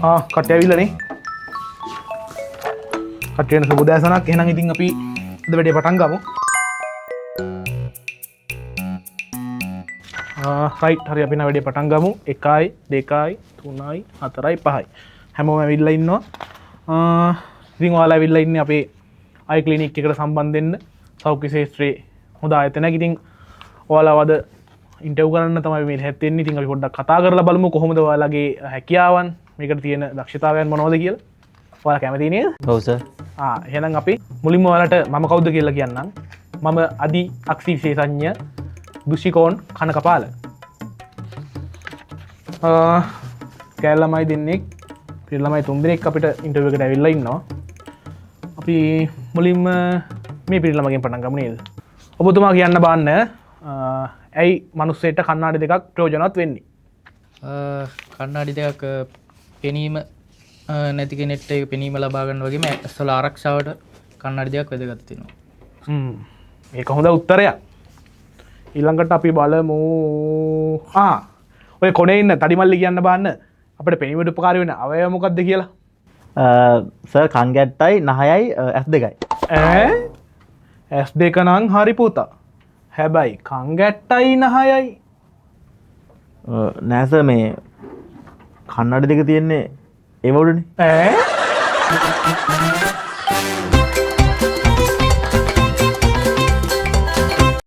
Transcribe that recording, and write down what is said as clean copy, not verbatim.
කට්ටිය ඇවිල්ලානේ. කට්ටියන සුබ දැසනක්. එහෙනම් ඉතින් අපි අද වැඩේ පටන් ගමු. රයිට් හරි අපි වැඩේ පටන් ගමු. 1යි 2යි 3යි 4යි 5යි හැමෝම ඇවිල්ලා ඉන්නවා. ඉතින් ඔයාලා ඇවිල්ලා ඉන්නේ අපේ අයි ක්ලිනික් එකට සම්බන්ධ වෙන්න. සෞඛ්‍ය ශාස්ත්‍රයේ හොඳ ආයතනයක්. ඉතින් ඔයාලා වද ඉන්ටර්විව් කරන්න තමයි මේ හැත්තෙන්නේ. ඉතින් අපි පොඩ්ඩක් කතා කරලා බලමු කොහොමද ඔයාලගේ හැකියාවන් මේකට තියෙන දක්ෂතාවයන් මොනවද කියලා. ඔයාලා කැමති නේද? ඔව් සර්. එහෙනම් අපි මුලින්ම ඔයාලට මම කවුද කියලා කියන්නම්. මම අදි අක්ෂි විශේෂඥ දුෂිකෝන් කනකපාල. කෑල්ලමයි දෙන්නෙක් පිරිළමයි 3 දෙනෙක් අපිට ඉන්ටර්විව් එකට ඇවිල්ලා ඉන්නවා. අපි මුලින්ම මේ පිරිළමගෙන් පටන් ගමු නේද? ඔබතුමා කියන්න බාන්න ඇයි මනුස්සයට කන්නාඩි දෙකක් ප්‍රයෝජනවත් වෙන්නේ? කන්නාඩි දෙකක් පෙනීම නැති කෙනෙක්ට ඒක පෙනීම ලබා ගන්න වගේම ඇස්වල ආරක්ෂාවට කන්නාඩි දෙකක් වැදගත් වෙනවා. මේක හොඳ උත්තරයක්. ඊළඟට අපි බලමු ඔය කොනේ ඉන්න තඩිමල්ලි කියන්න බාන්න අපිට පෙනීමට උපකාරී වෙන අවයව මොකක්ද කියලා? සර් කන් ගැට්ටයි නහයයි ඇස් දෙකයි. ඇස් දෙක නම් හරි පුතා. හැබැයි කන් ගැට්ටයි නහයයි නෑ සර් මේ කන්නඩි දෙක තියෙන්නේ ඒ වලනේ.